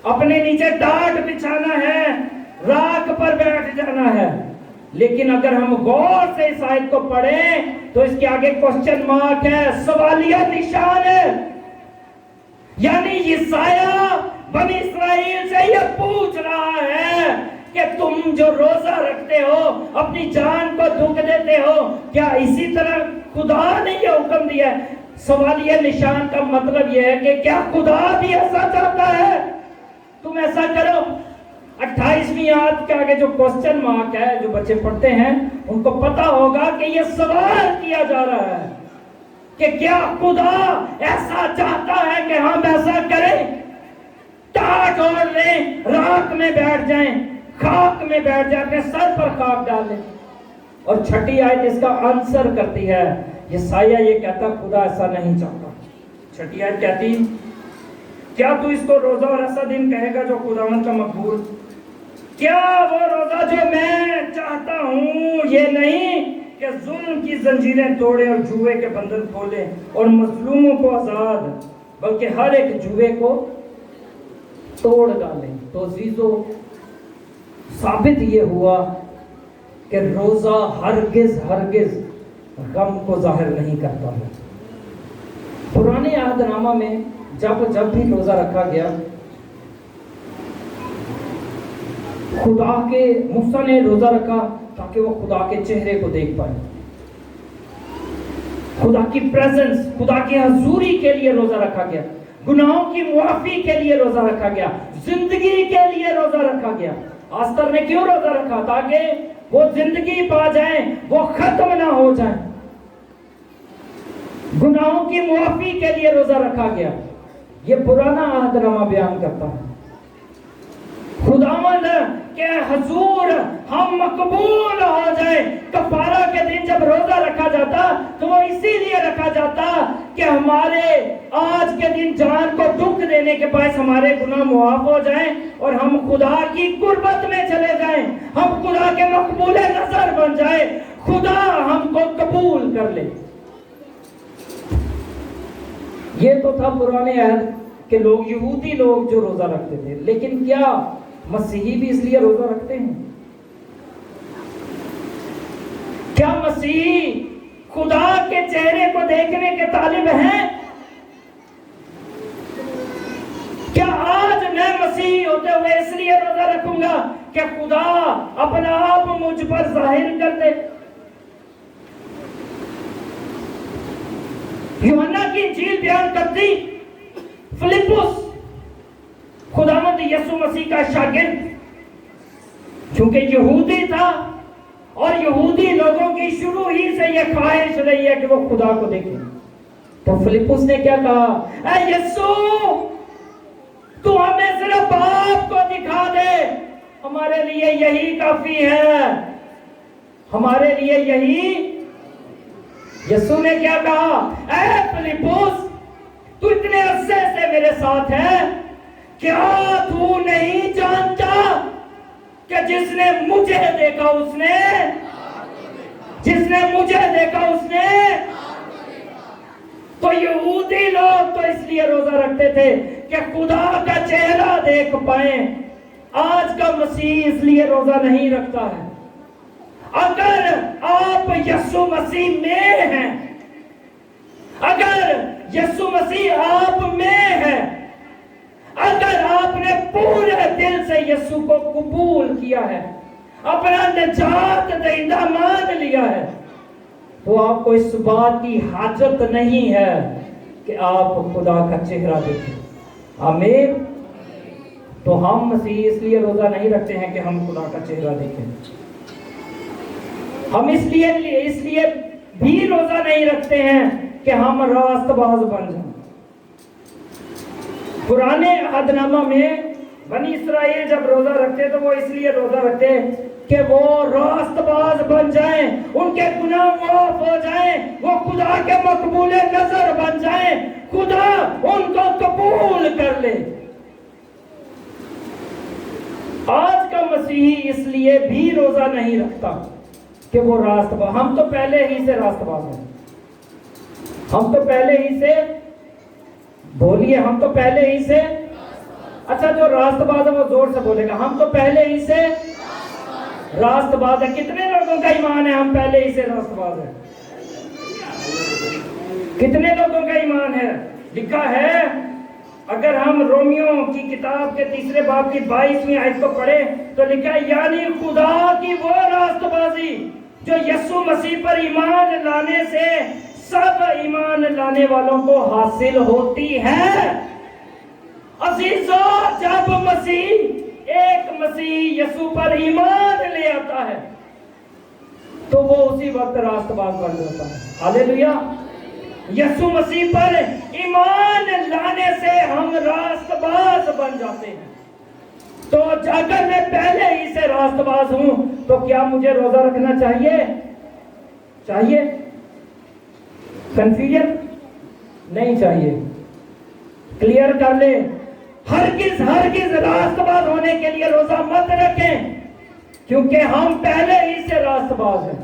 اپنے نیچے ڈاٹ بچھانا ہے، راکھ پر بیٹھ جانا ہے۔ لیکن اگر ہم غور سے اس آیت کو پڑھیں تو اس کے آگے کوسچن مارک ہے، سوالیہ نشان ہے۔ یعنی یسایہ بنی اسرائیل سے یہ پوچھ رہا ہے کہ تم جو روزہ رکھتے ہو، اپنی جان کو دکھ دیتے ہو، کیا اسی طرح خدا نے یہ حکم دیا ہے؟ سوالیہ نشان کا مطلب یہ ہے کہ کیا خدا بھی ایسا چاہتا ہے تم ایسا کرو؟ 28ویں آیت کے آگے جو کوسچن مارک ہے، جو بچے پڑھتے ہیں ان کو پتا ہوگا کہ یہ سوال کیا جا رہا ہے کہ کیا خدا ایسا چاہتا ہے کہ ہم ایسا کریں، ٹاٹ اوڑھ لیں، راکھ میں بیٹھ جائیں، خاک میں بیٹھ جائیں، اپنے سر پر خاک ڈال لیں۔ اور چھٹی آیت اس کا آنسر کرتی ہے، یسایہ یہ کہتا خدا ایسا نہیں چاہتا۔ چھٹی آیت کہتی کیا تو اس کو روزہ اور ایسا دن کہے گا جو خداوند کا مقبول؟ کیا وہ روزہ جو میں چاہتا ہوں یہ نہیں کہ ظلم کی زنجیریں توڑے اور جوئے کے بندھن کھولے اور مظلوموں کو آزاد، بلکہ ہر ایک جوئے کو توڑ ڈالیں۔ تو عزیزو، ثابت یہ ہوا کہ روزہ ہرگز غم کو ظاہر نہیں کرتا ہے۔ پرانے عہد نامہ میں جب بھی روزہ رکھا گیا، خدا کے موسیٰ نے روزہ رکھا تاکہ وہ خدا کے چہرے کو دیکھ پائے، خدا کی پریزنس، خدا کی حضوری کے لیے روزہ رکھا گیا، گناہوں کی معافی کے لیے روزہ رکھا گیا، زندگی کے لیے روزہ رکھا گیا۔ آستر نے کیوں روزہ رکھا؟ تاکہ وہ زندگی پا جائیں، وہ ختم نہ ہو جائیں۔ گناہوں کی معافی کے لیے روزہ رکھا گیا۔ یہ پرانا عہد نامہ بیان کرتا ہے خداوند کہ حضور ہم مقبول ہو جائیں۔ کفارہ کے دن جب روزہ رکھا جاتا تو وہ اسی لیے رکھا جاتا کہ ہمارے آج کے دن جان کو دکھ دینے کے باعث ہمارے گناہ معاف ہو جائیں اور ہم خدا کی قربت میں چلے جائیں، ہم خدا کے مقبول نظر بن جائیں، خدا ہم کو قبول کر لے۔ یہ تو تھا پرانے عہد کے لوگ، یہودی لوگ جو روزہ رکھتے تھے۔ لیکن کیا مسیحی بھی اس لیے روزہ رکھتے ہیں؟ کیا مسیحی خدا کے چہرے کو دیکھنے کے طالب ہیں؟ کیا آج میں مسیحی ہوتے ہوئے اس لیے روزہ رکھوں گا کہ خدا اپنا آپ مجھ پر ظاہر کر دے؟ یوحنا کی انجیل بیان کرتی فلپس خداوند یسوع مسیح کا شاگرد، چونکہ یہودی تھا اور یہودی لوگوں کی شروع ہی سے یہ خواہش رہی ہے کہ وہ خدا کو دیکھیں، تو فلپس نے کیا کہا؟ اے یسوع، تو ہمیں صرف باپ کو دکھا دے، ہمارے لیے یہی کافی ہے، ہمارے لیے یہی۔ یسوع نے کیا کہا؟ اے فلپس، تو اتنے عرصے سے میرے ساتھ ہے، کیا تو نہیں جانتا کہ جس نے مجھے دیکھا اس نے، جس نے مجھے دیکھا اس نے۔ تو یہودی لوگ تو اس لیے روزہ رکھتے تھے کہ خدا کا چہرہ دیکھ پائیں۔ آج کا مسیح اس لیے روزہ نہیں رکھتا ہے۔ اگر آپ یسوع مسیح میں ہیں، اگر یسوع مسیح آپ میں ہے، اگر آپ نے پورے دل سے یسوع کو قبول کیا ہے، اپنا نجات دہندہ مان لیا ہے، تو آپ کو اس بات کی حاجت نہیں ہے کہ آپ خدا کا چہرہ دیکھیں۔ آمین۔ تو ہم مسیح اس لیے روزہ نہیں رکھتے ہیں کہ ہم خدا کا چہرہ دیکھیں، ہم اس لیے بھی روزہ نہیں رکھتے ہیں کہ ہم راست باز بن جائیں۔ پرانے عہد نامہ میں بنی اسرائیل جب روزہ رکھتے تو وہ اس لیے روزہ رکھتے کہ وہ راست باز بن جائیں، ان کے گناہ معاف ہو جائیں، وہ خدا کے مقبول نظر بن جائیں، خدا ان کو قبول کر لے۔ آج کا مسیحی اس لیے بھی روزہ نہیں رکھتا کہ وہ راست باز، ہم تو پہلے ہی سے راست باز ہیں، ہم تو پہلے ہی سے، بولیے، ہم تو پہلے ہی سے अच्छा, जो रास्तबाज है वो जोर से बोलेगा, हम तो पहले ही से रास्तबाज है। कितने लोगों का ईमान है हम पहले ही से रास्तबाज है? कितने लोगों का ईमान है? लिखा है, अगर हम रोमियो की किताब के 3 बाब की 22वीं आयत को पढ़े तो लिखा है, यानी खुदा की वो रास्तबाजी जो यीशु मसीह पर ईमान लाने से सब ईमान लाने वालों को हासिल होती है। अजीजों, जब एक मसीह यीशु पर ईमान ले आता है तो वो उसी वक्त रास्तबाज बन जाता है। हालेलुया। यीशु मसीह पर ईमान लाने से हम रास्तबाज बन जाते हैं। तो अगर मैं पहले ही से रास्तबाज हूं तो क्या मुझे रोजा रखना चाहिए? कंफ्यूजन नहीं चाहिए। क्लियर कर ले, हरगिज रास्तबाज होने के लिए रोजा मत रखें, क्योंकि हम पहले ही से रास्तबाज हैं।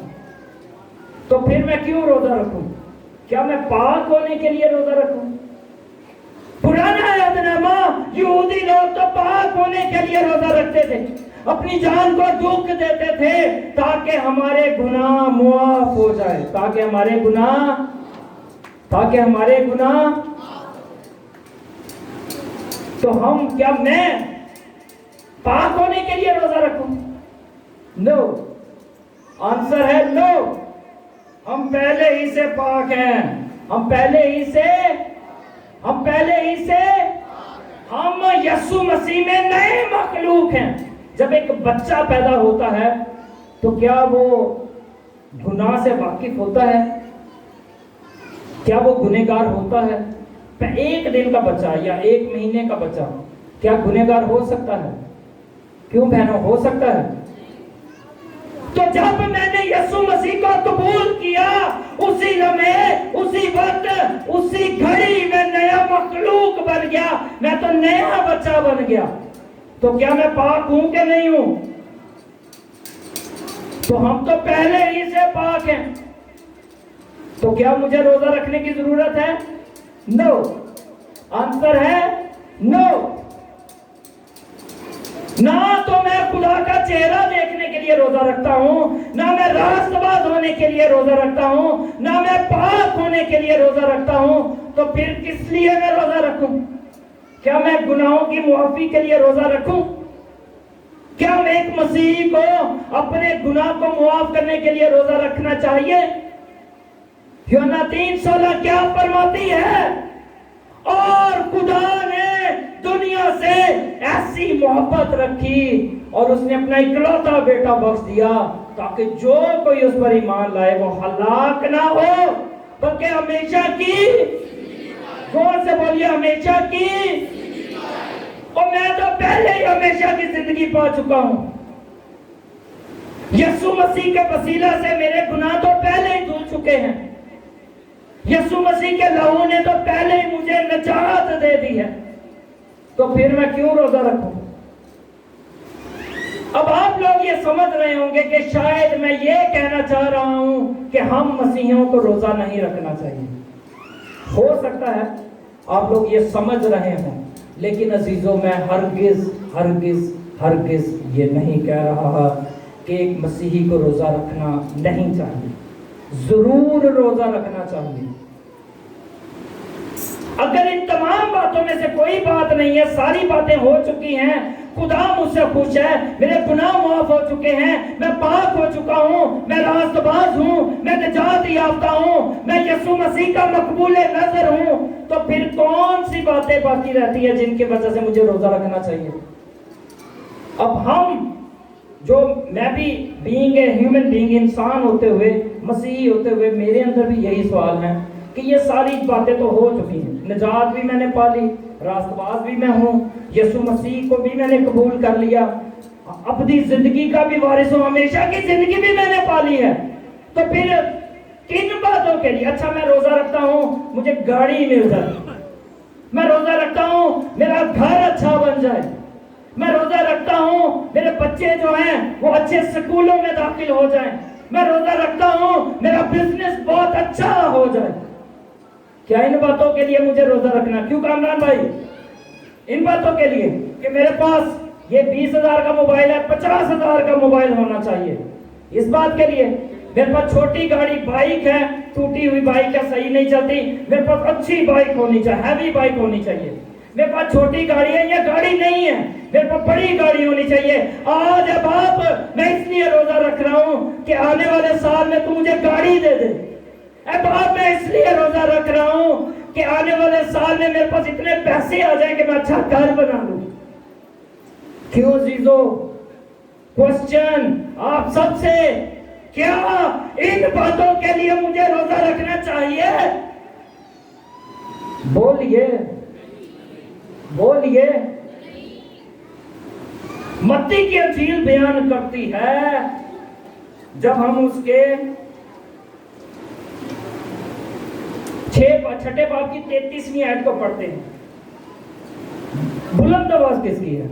तो फिर मैं क्यों रोजा रखूं? क्या मैं पाक होने के लिए रोजा रखूं? पुराना अहदनामा यहूदी लोग तो पाक होने के लिए रोजा रखते थे, अपनी जान को दुख देते थे ताकि हमारे गुनाह मुआफ हो जाए, ताकि हमारे गुनाह तो मैं पाक होने के लिए रोजा रखूं? नो। आंसर है नो। हम पहले ही से पाक हैं। हम यीशु मसीह में नए मखलूक हैं। जब एक बच्चा पैदा होता है तो क्या वो गुनाह से वाकिफ होता है? क्या वो गुनहगार होता है? 1 दिन का बच्चा या 1 महीने का बच्चा क्या गुनहगार हो सकता है? क्यों बहनों, हो सकता है? तो जब मैंने यीशु मसीह को कबूल किया, उसी लम्हे, उसी वक्त, उसी घड़ी में नया मखलूक बन गया, मैं तो नया बच्चा बन गया। तो क्या मैं पाक हूं कि नहीं हूं? तो हम तो पहले ही से पाक हैं। तो क्या मुझे रोजा रखने की जरूरत है? नो। आंसर है नो। ना तो मैं खुदा का चेहरा देखने के लिए रोजा रखता हूं, ना मैं रास्तबाज होने के लिए रोजा रखता हूं, ना मैं पाक होने के लिए रोजा रखता हूं। तो फिर किस लिए मैं रोजा रखूं? क्या मैं गुनाहों की मुआफी के लिए रोजा रखूं? क्या मैं एक मसीही को अपने गुनाह को मुआफ करने के लिए रोजा रखना चाहिए? यूहन्ना 3:16 क्या फरमाती है? और खुदा ने दुनिया से ऐसी मोहब्बत रखी और उसने अपना इकलौता बेटा बख्श दिया ताकि जो कोई उस पर ईमान लाए वो हलाक ना हो बल्कि हमेशा की, जोर से बोलिए, हमेशा की। और मैं तो पहले ही हमेशा की जिंदगी पा चुका हूं। यीशु मसीह के वसीला से मेरे गुनाह तो पहले ही धुल चुके हैं। यीशु मसीह के लहू ने तो पहले ही मुझे निजात दे दी है। तो फिर मैं क्यों रोजा रखूं? अब आप लोग ये समझ रहे होंगे कि शायद मैं ये कहना चाह रहा हूं कि हम मसीहियों को रोजा नहीं रखना चाहिए। हो सकता है आप लोग ये समझ रहे हों, लेकिन अजीजों, मैं हरगिज ये नहीं कह रहा कि एक मसीही को रोजा रखना नहीं चाहिए। जरूर रोजा रखना चाहिए। अगर इन तमाम बातों में से कोई बात नहीं है, सारी बातें हो चुकी हैं, खुदा मुझसे खुश है, मेरे गुनाह माफ हो चुके हैं, मैं पाक हो चुका हूं, मैं रास्तबाज हूं, मैं निजात याफ्ता हूं, मैं यीशु मसीह का मकबूल नजर हूं, तो फिर कौन सी बातें बाकी रहती है जिनकी वजह से मुझे रोजा रखना चाहिए? अब मैं भी बीइंग ए ह्यूमन बीइंग, इंसान होते हुए, मसीही होते हुए, मेरे अंदर भी यही सवाल है कि ये सारी बातें तो हो चुकी हैं। निजात भी मैंने पा ली, रास्तबाज भी मैं हूँ, यीशु मसीह को भी मैंने कबूल कर लिया, अपनी जिंदगी का भी वारिस हूँ, हमेशा की जिंदगी भी मैंने पा ली है। तो फिर किन बातों के लिए? अच्छा, मैं रोजा रखता हूँ मुझे गाड़ी मिल जाए, मैं रोजा रखता हूँ मेरा घर अच्छा बन जाए, मैं रोजा रखता हूँ मेरे बच्चे जो हैं वो अच्छे स्कूलों में दाखिल हो जाएं, मैं रोजा रखता हूँ मेरा बिजनेस बहुत अच्छा हो जाए। क्या इन बातों के लिए मुझे रोजा रखना? क्यों कामरान भाई? इन बातों के लिए कि मेरे पास ये 20,000 का मोबाइल है, 50,000 का मोबाइल होना चाहिए। इस बात के लिए मेरे पास छोटी गाड़ी बाइक है, टूटी हुई बाइक है, सही नहीं चलती, मेरे पास अच्छी बाइक होनी चाहिए, हैवी बाइक होनी चाहिए। मेरे पास छोटी गाड़ी है, ये गाड़ी नहीं है, मेरे पास बड़ी गाड़ी होनी चाहिए। आज अब आप, मैं इसलिए रोजा रख रहा हूँ कि आने वाले साल में तू मुझे गाड़ी दे दे। अब आप, मैं इसलिए रोजा रख रहा हूँ कि आने वाले साल में मेरे पास इतने पैसे आ जाए कि मैं अच्छा घर बना लूं। क्यों जीजो? क्वेश्चन आप सबसे, क्या इन बातों के लिए मुझे रोजा रखना चाहिए? बोलिए, बोलिए। मत्ती की इंजील बयान करती है, जब हम उसके 6 बाब की 33वीं आयत को पढ़ते हैं। बुलंद आवाज किसकी है?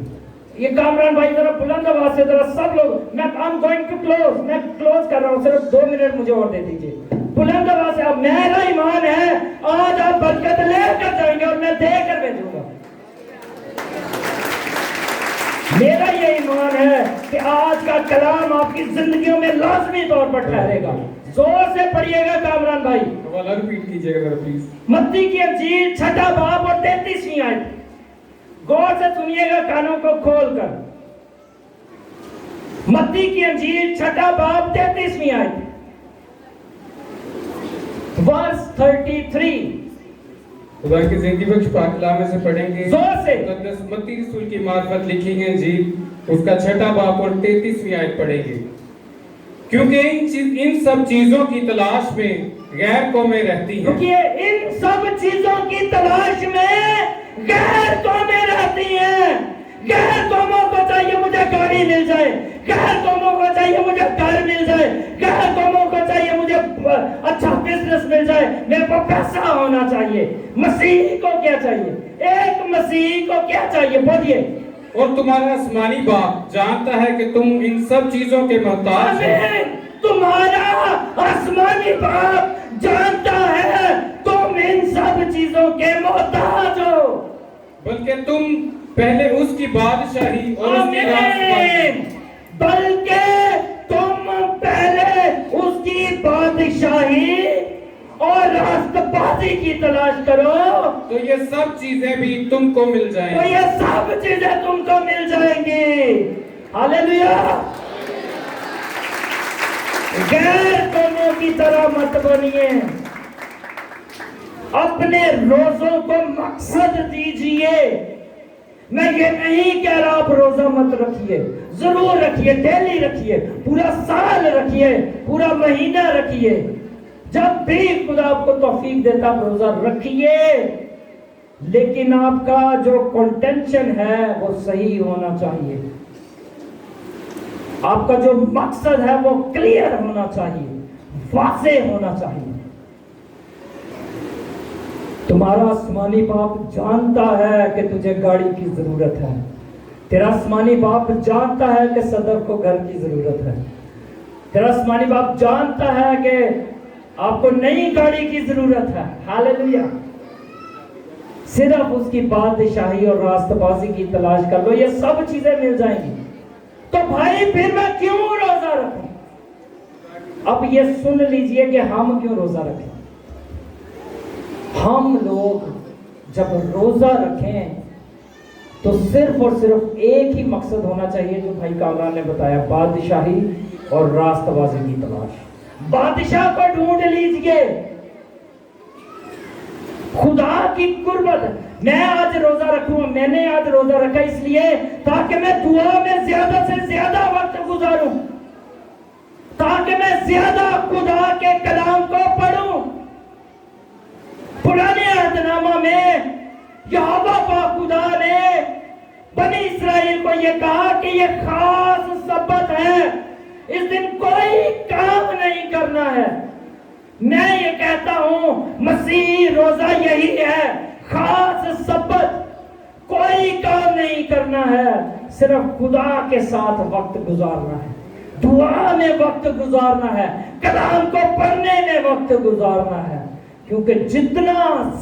ये कामरान भाई जरा बुलंद आवाज से जरा सब लोग, मैं गोइंग टू क्लोज, मैं क्लोज कर रहा हूं, सिर्फ 2 मिनट मुझे और दे दीजिए। बुलंद आवाज से, अब मेरा ईमान है आज आप बरकत लेकर जाएंगे और मैं देकर भेजूंगा। मेरा ये ईमान है कि आज का कलाम आपकी जिंदगियों में लाजमी तौर पर ठहरेगा। जोर से पढ़िएगा कामरान भाई, रिपीट कीजिएगा प्लीज। मत्ती की इंजील 6 बाब और 33वीं आयत, गौर से सुनिएगा कानों को खोलकर। मत्ती की इंजील 6 बाब 33वीं आयत, वर्स 33। खुदा की जिंदगी बख्श पाक कलाम से पढ़ेंगे जोर से। मुकद्दस मत्ती रसूल की मार्फत लिखी है इंजील, उसका 6 बाब और 33वीं आयत पढ़ेंगे। क्योंकि इन सब चीजों की तलाश में गैर कौमें रहती हैं। क्योंकि इन सब चीजों की तलाश में गैर कौमें रहती हैं। गैर कौमों को चाहिए मुझे गाड़ी मिल जाए, गैर कौमों को चाहिए मुझे घर मिल जाए, गैर कौमों को चाहिए मुझे अच्छा बिजनेस मिल जाए, मेरे को पैसा होना चाहिए। मसीह को क्या चाहिए? एक मसीह को क्या चाहिए? बोलिए। और तुम्हारा आसमानी बाप जानता है कि तुम इन सब चीजों के मोहताज हो। तुम्हारा आसमानी बाप जानता है तुम इन सब चीजों के मोहताज हो, बल्कि तुम पहले उसकी बादशाही और उसकी राजपाली, बल्कि तुम पहले उसकी बादशाही और रास्तबाजी की तलाश करो, तो ये सब चीजें भी तुमको मिल तो जाएंगी। ये सब चीजें तुमको मिल जाएंगी। हालेलुया। गैर कौमों की तरह मत बनिए, अपने रोजों को मकसद दीजिए। मैं ये नहीं कह रहा आप रोजा मत रखिए, जरूर रखिए, डेली रखिए, पूरा साल रखिए, पूरा महीना रखिए, जब भी खुदा आपको तौफीक देता आप रोजा रखिए। लेकिन आपका जो कंटेंशन है वो सही होना चाहिए, आपका जो मकसद है वो क्लियर होना चाहिए, वाज़ेह होना चाहिए। तुम्हारा आसमानी बाप जानता है कि तुझे गाड़ी की जरूरत है, तेरा आसमानी बाप जानता है कि सदर को घर की जरूरत है, तेरा आसमानी बाप जानता है कि आपको नई गाड़ी की जरूरत है। हालेलुया। सिर्फ उसकी बादशाही और रास्तबाजी की तलाश कर लो, ये सब चीजें मिल जाएंगी। तो भाई फिर मैं क्यों रोजा रखूं? अब ये सुन लीजिए कि हम क्यों रोजा रखें। हम लोग जब रोजा रखें तो सिर्फ और सिर्फ एक ही मकसद होना चाहिए जो भाई कामरान ने बताया, बादशाही और रास्तबाजी की तलाश। बादशाह को ढूंढ लीजिए, खुदा की कुर्बत। मैं आज रोजा रखूंगा, मैंने आज रोजा रखा इसलिए ताकि मैं दुआ में ज्यादा से ज्यादा वक्त गुजारूं, ताकि मैं ज्यादा खुदा के कलाम को पढ़ूं। पुराने अहदनामा में यहोवा पाक खुदा ने बनी इस्राएल को यह कहा कि यह खास सब्बत है, इस दिन कोई काम नहीं करना है। मैं ये कहता हूं मसीह रोजा यही है, खास सब्बत, कोई काम नहीं करना है, सिर्फ खुदा के साथ वक्त गुजारना है, दुआ में वक्त गुजारना है, कलाम को पढ़ने में वक्त गुजारना है। क्योंकि जितना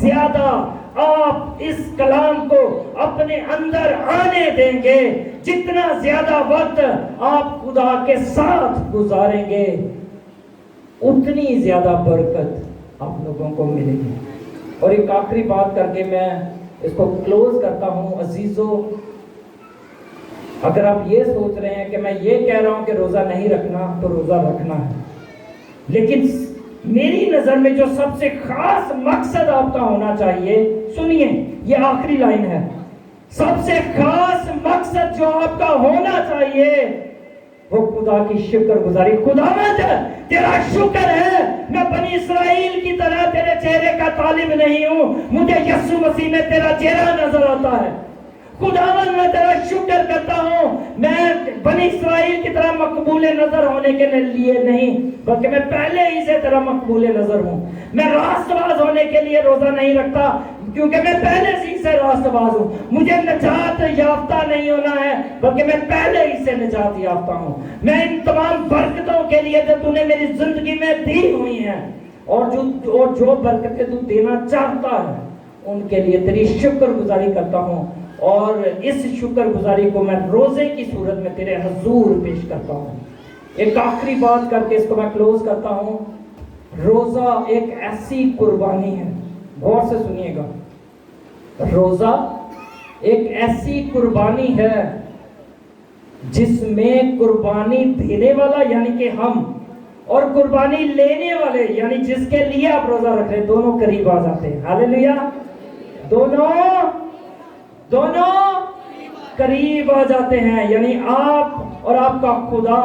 ज्यादा آپ اس کلام کو اپنے اندر آنے دیں گے، جتنا زیادہ وقت آپ خدا کے ساتھ گزاریں گے، اتنی زیادہ برکت آپ لوگوں کو ملے گی۔ اور ایک آخری بات کر کے میں اس کو کلوز کرتا ہوں۔ عزیزو، اگر آپ یہ سوچ رہے ہیں کہ میں یہ کہہ رہا ہوں کہ روزہ نہیں رکھنا، تو روزہ رکھنا ہے، لیکن میری نظر میں جو سب سے خاص مقصد آپ کا ہونا چاہیے، سنیے یہ آخری لائن ہے، سب سے خاص مقصد جو آپ کا ہونا چاہیے وہ خدا کی شکر گزاری۔ خداوند تیرا شکر ہے، میں بنی اسرائیل کی طرح تیرے چہرے کا طالب نہیں ہوں، مجھے یسوع مسیح میں تیرا چہرہ نظر آتا ہے۔ خداوند میں تیرا شکر کرتا ہوں، میں بنی اسرائیل کی طرح مقبول نظر ہونے کے لیے نہیں، بلکہ میں پہلے ہی سے تیرا مقبول نظر ہوں۔ میں راست باز ہونے کے لیے روزہ نہیں رکھتا، کیونکہ میں پہلے سے راست باز ہوں۔ مجھے نجات یافتہ نہیں ہونا ہے، بلکہ میں پہلے ہی سے نجات یافتہ ہوں۔ میں ان تمام برکتوں کے لیے جو تو نے میری زندگی میں دی ہوئی ہیں، اور جو برکتیں تو دینا چاہتا ہے، ان کے لیے تیری شکر گزاری کرتا ہوں، اور اس شکر گزاری کو میں روزے کی صورت میں تیرے حضور پیش کرتا ہوں۔ ایک آخری بات کر کے اس کو میں کلوز کرتا ہوں۔ روزہ ایک ایسی قربانی ہے، غور سے سنیے گا، روزہ ایک ایسی قربانی ہے جس میں قربانی دینے والا یعنی کہ ہم، اور قربانی لینے والے یعنی جس کے لیے آپ روزہ رکھ رہے ہیں، دونوں قریب آ جاتے ہیں۔ ہاللیلویا، دونوں قریب آ جاتے ہیں، یعنی آپ اور آپ کا خدا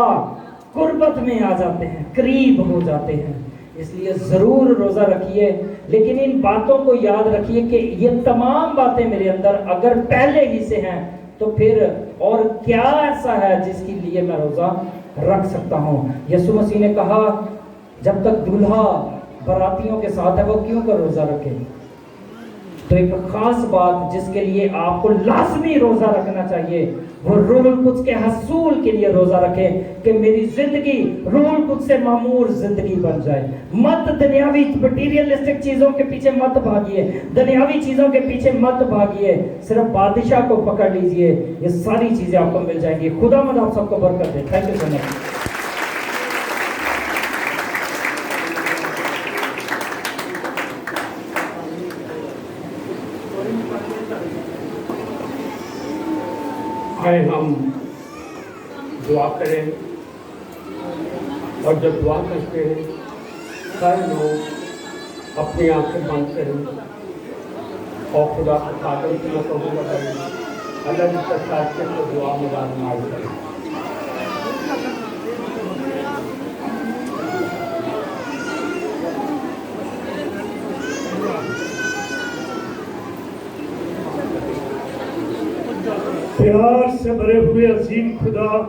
قربت میں آ جاتے ہیں، قریب ہو جاتے ہیں۔ اس لیے ضرور روزہ رکھیے، لیکن ان باتوں کو یاد رکھیے کہ یہ تمام باتیں میرے اندر اگر پہلے ہی سے ہیں تو پھر اور کیا ایسا ہے جس کے لیے میں روزہ رکھ سکتا ہوں۔ یسوع مسیح نے کہا جب تک دولہا براتیوں کے ساتھ ہے وہ کیوں کر روزہ رکھے؟ تو ایک خاص بات جس کے لیے آپ کو لازمی روزہ رکھنا چاہیے وہ روح القدس کے حصول کے لیے روزہ رکھیں، کہ میری زندگی روح القدس سے معمور زندگی بن جائے۔ مت دنیاوی مٹیریلسٹک چیزوں کے پیچھے مت بھاگیے، دنیاوی چیزوں کے پیچھے مت بھاگیے، صرف بادشاہ کو پکڑ لیجئے، یہ ساری چیزیں آپ کو مل جائیں گی۔ خدا مند آپ سب کو برکت دے۔ تھینک یو سو مچ۔ آئے ہم دعا کریں، اور جب دعا کرتے ہیں سارے لوگ اپنی آنکھیں بند کریں اور خدا کو خاتم کی قبول کریں، اللہ جس کا ساتھ کے تو دعا میں رہنمائی کریں۔ پیار سے بھرے ہوئے عظیم خدا،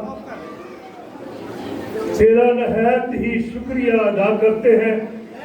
تیرا نہایت ہی شکریہ ادا کرتے ہیں